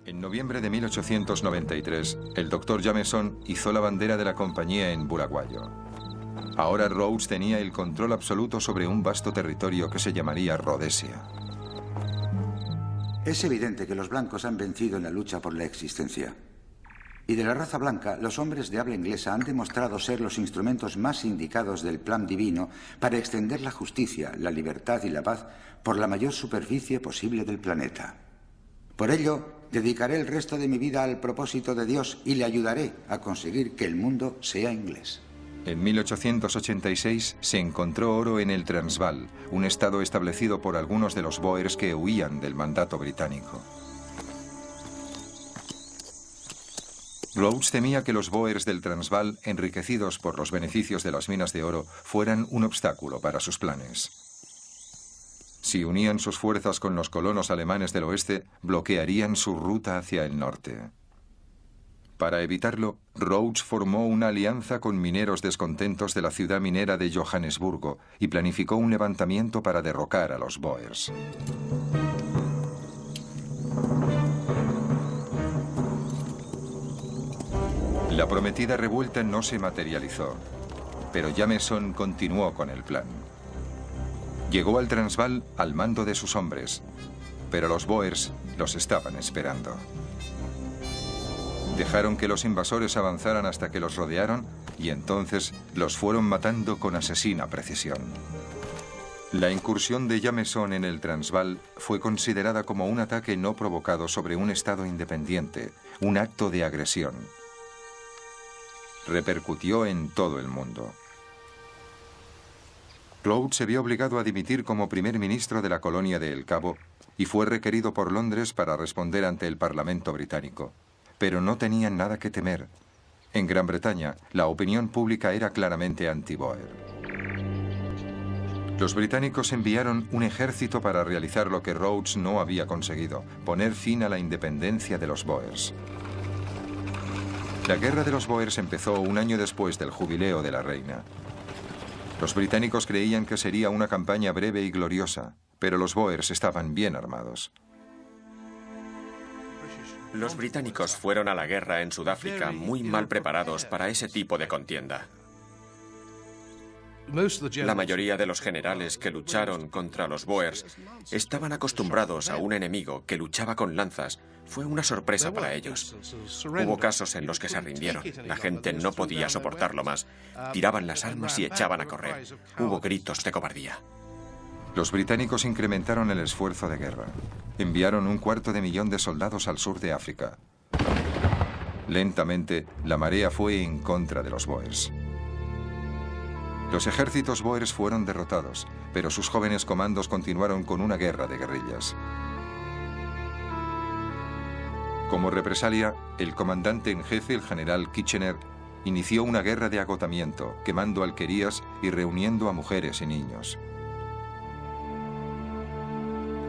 En noviembre de 1893, el Dr. Jameson izó la bandera de la compañía en Bulawayo. Ahora Rhodes tenía el control absoluto sobre un vasto territorio que se llamaría Rhodesia. Es evidente que los blancos han vencido en la lucha por la existencia. Y de la raza blanca, los hombres de habla inglesa han demostrado ser los instrumentos más indicados del plan divino para extender la justicia, la libertad y la paz por la mayor superficie posible del planeta. Por ello, dedicaré el resto de mi vida al propósito de Dios y le ayudaré a conseguir que el mundo sea inglés. En 1886 se encontró oro en el Transvaal, un estado establecido por algunos de los Boers que huían del mandato británico. Rhodes temía que los Boers del Transvaal, enriquecidos por los beneficios de las minas de oro, fueran un obstáculo para sus planes. Si unían sus fuerzas con los colonos alemanes del oeste, bloquearían su ruta hacia el norte. Para evitarlo, Rhodes formó una alianza con mineros descontentos de la ciudad minera de Johannesburgo y planificó un levantamiento para derrocar a los Boers. La prometida revuelta no se materializó, pero Jameson continuó con el plan. Llegó al Transvaal al mando de sus hombres, pero los Boers los estaban esperando. Dejaron que los invasores avanzaran hasta que los rodearon y entonces los fueron matando con asesina precisión. La incursión de Jameson en el Transvaal fue considerada como un ataque no provocado sobre un estado independiente, un acto de agresión. Repercutió en todo el mundo. Rhodes se vio obligado a dimitir como primer ministro de la colonia de El Cabo y fue requerido por Londres para responder ante el Parlamento británico. Pero no tenían nada que temer. En Gran Bretaña, la opinión pública era claramente anti-Boer. Los británicos enviaron un ejército para realizar lo que Rhodes no había conseguido, poner fin a la independencia de los Boers. La guerra de los Boers empezó un año después del jubileo de la reina. Los británicos creían que sería una campaña breve y gloriosa, pero los Boers estaban bien armados. Los británicos fueron a la guerra en Sudáfrica muy mal preparados para ese tipo de contienda. La mayoría de los generales que lucharon contra los Boers estaban acostumbrados a un enemigo que luchaba con lanzas. Fue una sorpresa para ellos. Hubo casos en los que se rindieron. La gente no podía soportarlo más. Tiraban las armas y echaban a correr. Hubo gritos de cobardía. Los británicos incrementaron el esfuerzo de guerra. Enviaron 250.000 de soldados al sur de África. Lentamente, la marea fue en contra de los Boers. Los ejércitos Boers fueron derrotados, pero sus jóvenes comandos continuaron con una guerra de guerrillas. Como represalia, el comandante en jefe, el general Kitchener, inició una guerra de agotamiento, quemando alquerías y reuniendo a mujeres y niños.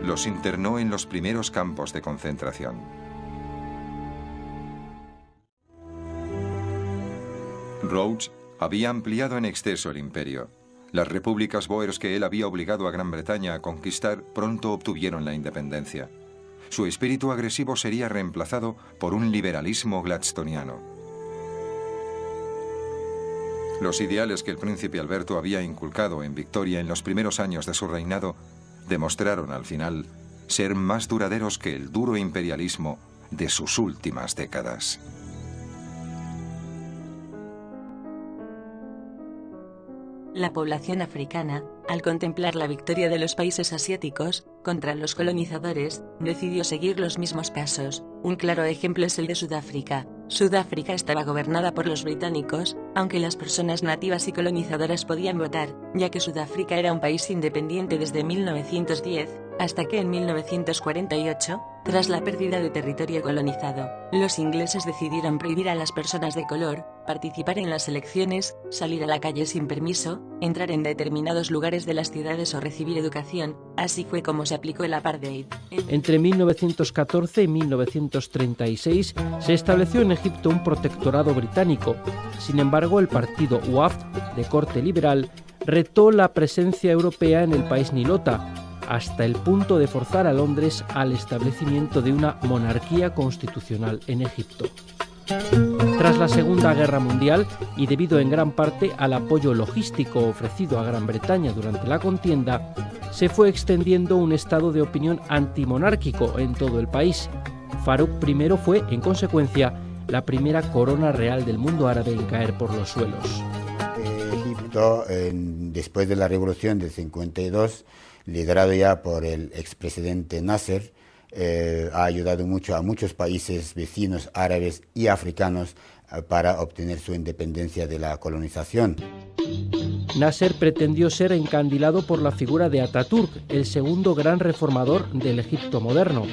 Los internó en los primeros campos de concentración. Rhodes había ampliado en exceso el imperio. Las repúblicas Boers que él había obligado a Gran Bretaña a conquistar pronto obtuvieron la independencia. Su espíritu agresivo sería reemplazado por un liberalismo gladstoniano. Los ideales que el príncipe Alberto había inculcado en Victoria en los primeros años de su reinado demostraron al final ser más duraderos que el duro imperialismo de sus últimas décadas. La población africana, al contemplar la victoria de los países asiáticos contra los colonizadores, decidió seguir los mismos pasos. Un claro ejemplo es el de Sudáfrica. Sudáfrica estaba gobernada por los británicos, aunque las personas nativas y colonizadoras podían votar, ya que Sudáfrica era un país independiente desde 1910, hasta que en 1948, tras la pérdida de territorio colonizado, los ingleses decidieron prohibir a las personas de color participar en las elecciones, salir a la calle sin permiso, entrar en determinados lugares de las ciudades o recibir educación. Así fue como se aplicó el apartheid. Entre 1914 y 1936 se estableció en Egipto un protectorado británico. Sin embargo, el partido WAFD, de corte liberal, retó la presencia europea en el país nilota. hasta el punto de forzar a Londres al establecimiento de una monarquía constitucional en Egipto. Tras la Segunda Guerra Mundial, y debido en gran parte al apoyo logístico ofrecido a Gran Bretaña durante la contienda, se fue extendiendo un estado de opinión antimonárquico en todo el país. Farouk I fue, en consecuencia, la primera corona real del mundo árabe en caer por los suelos. Egipto, después de la revolución del 52, liderado ya por el expresidente Nasser, ha ayudado mucho a muchos países vecinos árabes y africanos para obtener su independencia de la colonización. Nasser pretendió ser encandilado por la figura de Atatürk, el segundo gran reformador del Egipto moderno.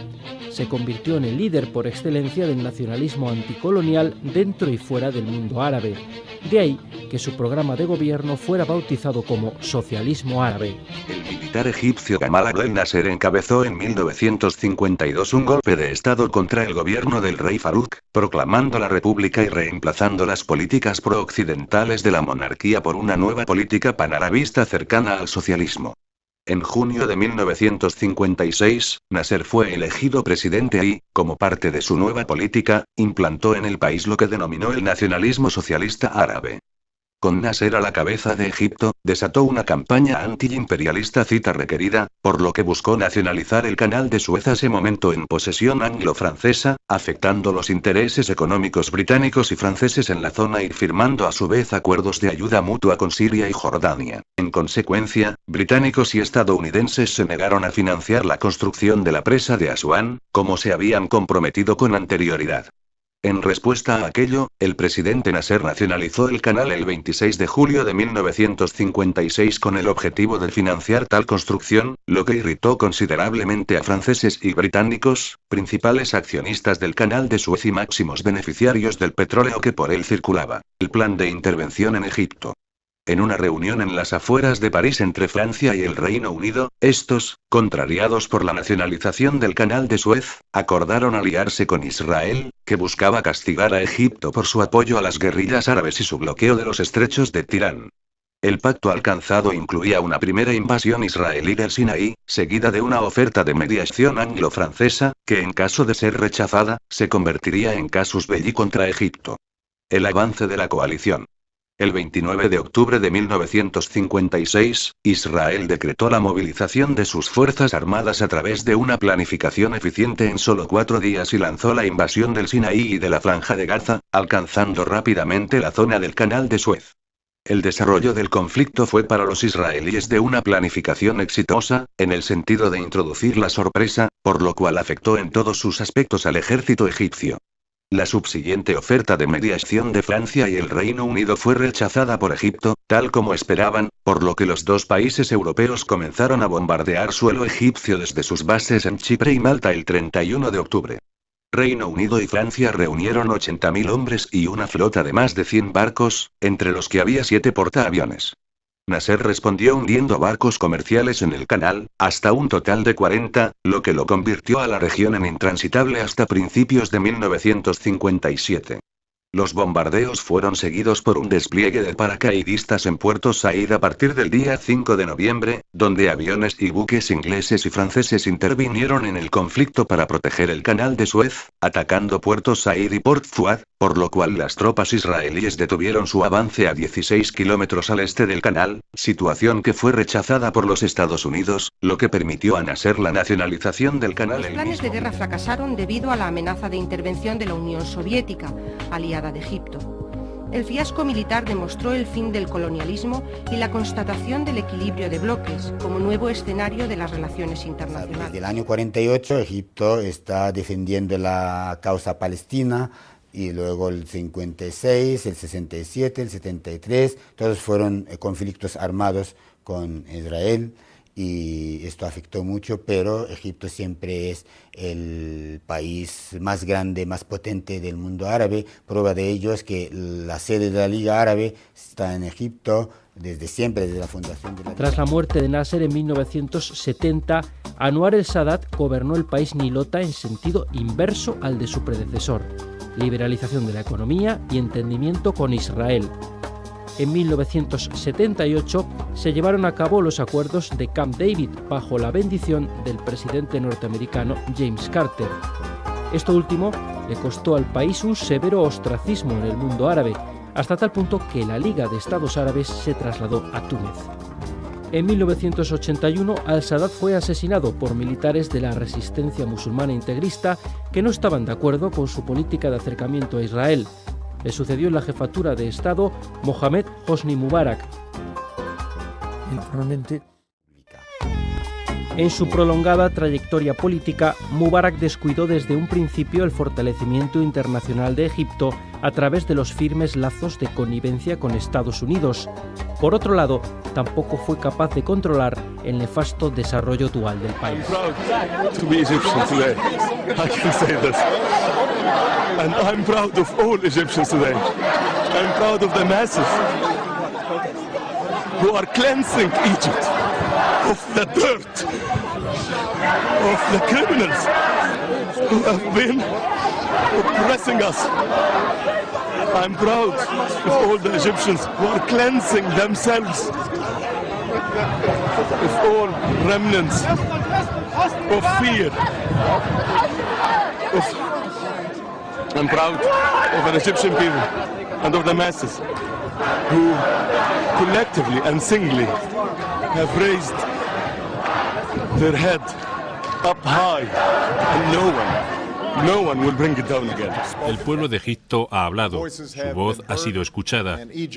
Se convirtió en el líder por excelencia del nacionalismo anticolonial dentro y fuera del mundo árabe. De ahí que su programa de gobierno fuera bautizado como socialismo árabe. El militar egipcio Gamal Abdel Nasser encabezó en 1952 un golpe de Estado contra el gobierno del rey Farouk, proclamando la república y reemplazando las políticas pro-occidentales de la monarquía por una nueva política panarabista cercana al socialismo. En junio de 1956, Nasser fue elegido presidente y, como parte de su nueva política, implantó en el país lo que denominó el nacionalismo socialista árabe. Con Nasser a la cabeza de Egipto, desató una campaña antiimperialista cita requerida, por lo que buscó nacionalizar el canal de Suez a ese momento en posesión anglo-francesa, afectando los intereses económicos británicos y franceses en la zona y firmando a su vez acuerdos de ayuda mutua con Siria y Jordania. En consecuencia, británicos y estadounidenses se negaron a financiar la construcción de la presa de Asuán, como se habían comprometido con anterioridad. En respuesta a aquello, el presidente Nasser nacionalizó el canal el 26 de julio de 1956 con el objetivo de financiar tal construcción, lo que irritó considerablemente a franceses y británicos, principales accionistas del canal de Suez y máximos beneficiarios del petróleo que por él circulaba. El plan de intervención en Egipto. En una reunión en las afueras de París entre Francia y el Reino Unido, estos, contrariados por la nacionalización del canal de Suez, acordaron aliarse con Israel, que buscaba castigar a Egipto por su apoyo a las guerrillas árabes y su bloqueo de los estrechos de Tirán. El pacto alcanzado incluía una primera invasión israelí del Sinaí, seguida de una oferta de mediación anglo-francesa, que en caso de ser rechazada, se convertiría en casus belli contra Egipto. El avance de la coalición. El 29 de octubre de 1956, Israel decretó la movilización de sus fuerzas armadas a través de una planificación eficiente en solo 4 días y lanzó la invasión del Sinaí y de la Franja de Gaza, alcanzando rápidamente la zona del Canal de Suez. El desarrollo del conflicto fue para los israelíes de una planificación exitosa, en el sentido de introducir la sorpresa, por lo cual afectó en todos sus aspectos al ejército egipcio. La subsiguiente oferta de mediación de Francia y el Reino Unido fue rechazada por Egipto, tal como esperaban, por lo que los dos países europeos comenzaron a bombardear suelo egipcio desde sus bases en Chipre y Malta el 31 de octubre. Reino Unido y Francia reunieron 80.000 hombres y una flota de más de 100 barcos, entre los que había 7 portaaviones. Nasser respondió hundiendo barcos comerciales en el canal, hasta un total de 40, lo que lo convirtió a la región en intransitable hasta principios de 1957. Los bombardeos fueron seguidos por un despliegue de paracaidistas en Puerto Said a partir del día 5 de noviembre, donde aviones y buques ingleses y franceses intervinieron en el conflicto para proteger el canal de Suez, atacando Puerto Said y Port Fuad, por lo cual las tropas israelíes detuvieron su avance a 16 kilómetros al este del canal, situación que fue rechazada por los Estados Unidos, lo que permitió a Nasser la nacionalización del canal. Los planes de guerra fracasaron debido a la amenaza de intervención de la Unión Soviética, aliada de Egipto. El fiasco militar demostró el fin del colonialismo y la constatación del equilibrio de bloques como nuevo escenario de las relaciones internacionales. Desde el año 48, Egipto está defendiendo la causa palestina, y luego el 56, el 67, el 73, todos fueron conflictos armados con Israel. Y esto afectó mucho, pero Egipto siempre es el país más grande, más potente del mundo árabe. Prueba de ello es que la sede de la Liga Árabe está en Egipto desde siempre, desde la fundación de la Liga. Tras la muerte de Nasser en 1970, Anwar el-Sadat gobernó el país nilota en sentido inverso al de su predecesor: liberalización de la economía y entendimiento con Israel. en 1978 se llevaron a cabo los acuerdos de Camp David bajo la bendición del presidente norteamericano James Carter. Esto último le costó al país un severo ostracismo en el mundo árabe, hasta tal punto que la Liga de Estados Árabes se trasladó a Túnez. En 1981, al-Sadat fue asesinado por militares de la resistencia musulmana integrista que no estaban de acuerdo con su política de acercamiento a Israel. Le sucedió en la jefatura de Estado Mohamed Hosni Mubarak. En su prolongada trayectoria política, Mubarak descuidó desde un principio el fortalecimiento internacional de Egipto a través de los firmes lazos de connivencia con Estados Unidos. Por otro lado, tampoco fue capaz de controlar el nefasto desarrollo dual del país. Of the dirt, of the criminals who have been oppressing us. I'm proud of all the Egyptians who are cleansing themselves of all remnants of fear. I'm proud of the Egyptian people and of the masses who collectively and singly have raised their head up high, and no one will bring it down again. El pueblo de Egipto ha hablado, su voz ha sido escuchada, y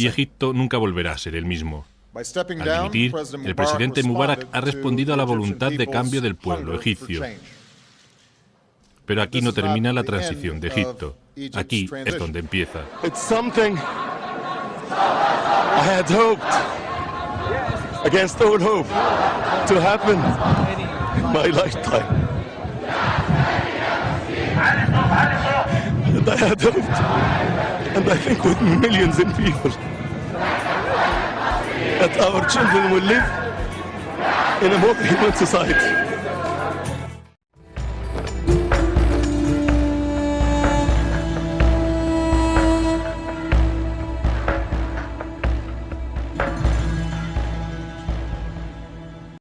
Egipto nunca volverá a ser el mismo. Al dimitir, el presidente Mubarak ha respondido a la voluntad de cambio del pueblo egipcio. Pero aquí no termina la transición de Egipto. Aquí es donde empieza. I had hoped, against all hope, to happen in my lifetime. And I had hoped, and I think with millions of people, that our children will live in a more human society.